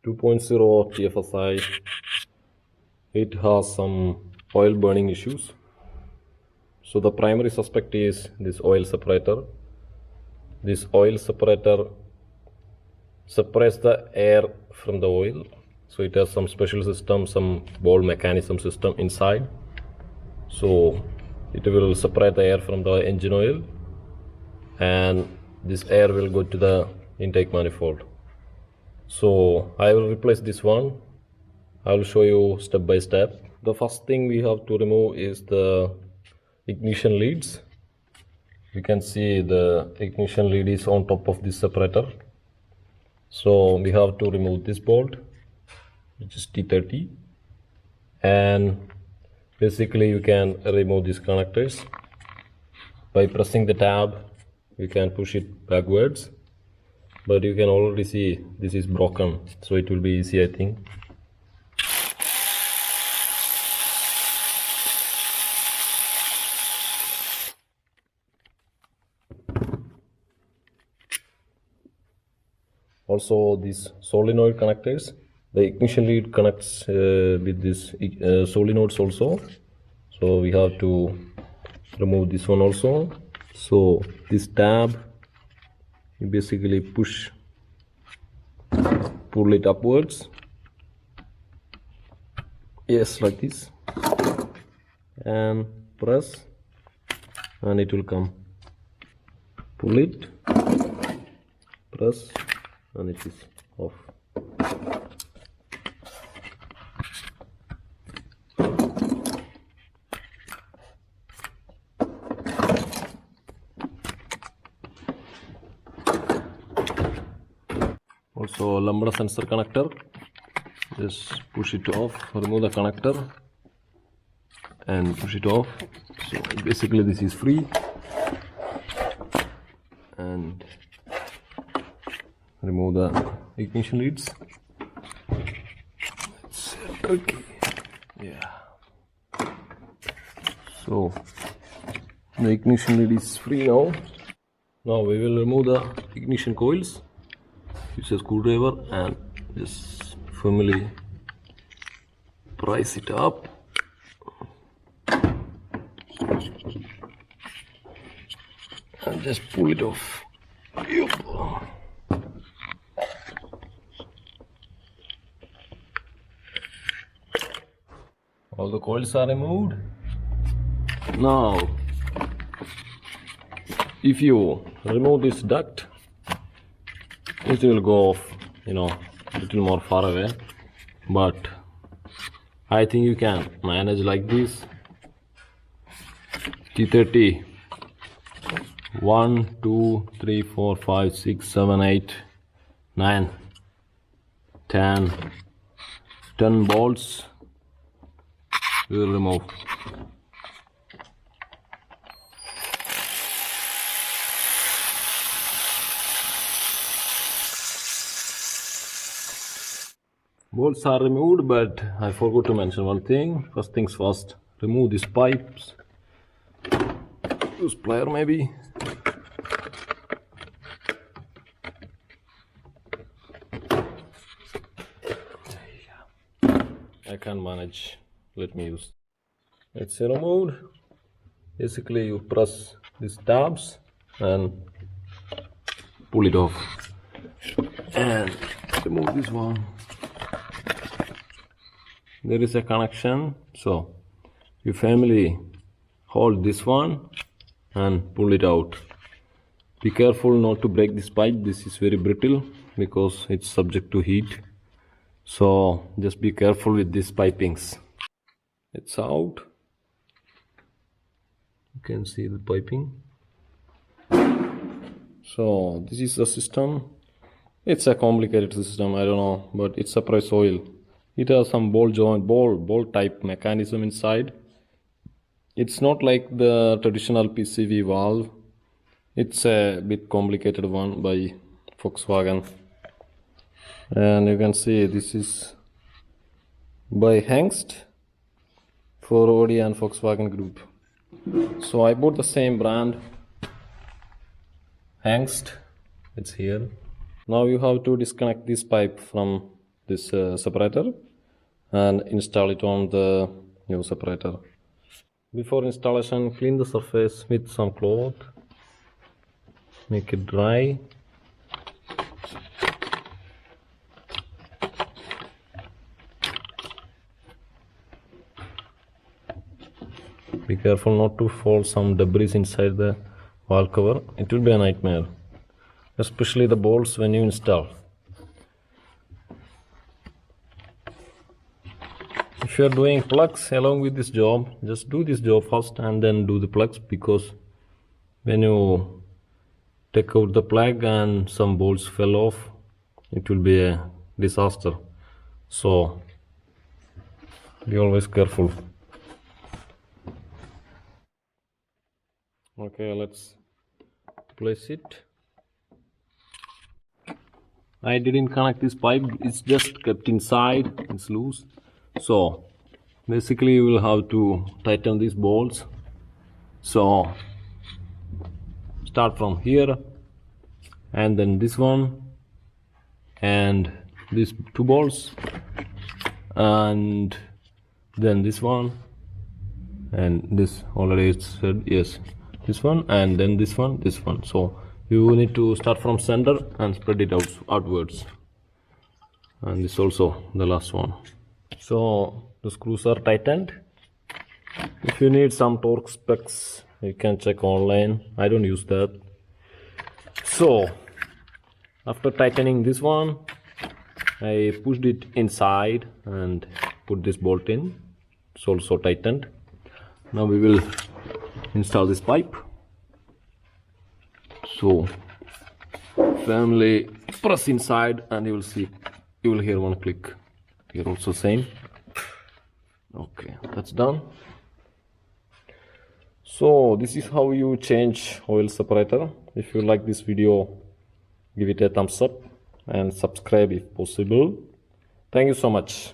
2.0 TFSI. It has some oil burning issues. So the primary suspect is this oil separator. This oil separator separates the air from the oil. So it has some special system, some ball mechanism system inside. So it will separate the air from the engine oil, and this air will go to the intake manifold. So I will replace this one. I will show you step by step. The first thing we have to remove is the ignition leads. You can see the ignition lead is on top of this separator. So we have to remove this bolt, which is T30, and basically you can remove these connectors by pressing the tab. You can push it backwards, but you can already see this is broken, so it will be easy, I think. Also these solenoid connectors, the ignition lead connects with this solenoids also, so we have to remove this one also. So this tab, you basically pull it upwards, yes, like this, and press, and it will come. Pull it, press, and it is off. Also lumbar sensor connector, just push it off, remove the connector and push it off. So basically this is free, and remove the ignition leads. It's tricky, yeah. So the ignition lead is free now. Now we will remove the ignition coils. Use a screwdriver and just firmly prise it up. And just pull it off. All the coils are removed. Now, if you remove this duct, it will go off, a little more far away, but I think you can manage like this. T30, 1, 2, 3, 4, 5, 6, 7, 8, 9, 10 bolts we will remove. Bolts are removed, but I forgot to mention one thing. First things first, remove these pipes. Use plier maybe. I can't manage. Let me use. It's removed. Basically, you press these tabs and pull it off, and remove this one. There is a connection, so you firmly hold this one and pull it out. Be careful not to break this pipe. This is very brittle because it's subject to heat, so just be careful with these pipings. It's out. You can see the piping. So this is the system. It's a complicated system, I don't know, but it separates oil. It has some ball type mechanism inside. It's not like the traditional PCV valve. It's a bit complicated one by Volkswagen. And you can see this is by Hengst for Audi and Volkswagen group. So I bought the same brand, Hengst. It's here. Now you have to disconnect this pipe from this separator and install it on the new separator. Before installation, clean the surface with some cloth, make it dry. Be careful not to fall some debris inside the wall cover. It will be a nightmare, especially the bolts when you install. If you are doing plugs along with this job, just do this job first and then do the plugs, because when you take out the plug and some bolts fell off, it will be a disaster. So be always careful. Okay, let's place it. I didn't connect this pipe, it's just kept inside, it's loose. So basically you will have to tighten these bolts. So start from here and then this one and these two bolts and then this one and this, already it said yes, this one and then this one. So you need to start from center and spread it outwards, and this also the last one. So the screws are tightened. If you need some torque specs, you can check online. I don't use that. So after tightening this one, I pushed it inside and put this bolt in. It's also tightened. Now we will install this pipe. So firmly press inside and you will see, you will hear one click. Here also same. Okay, that's done. So this is how you change oil separator. If you like this video, give it a thumbs up and subscribe if possible. Thank you so much.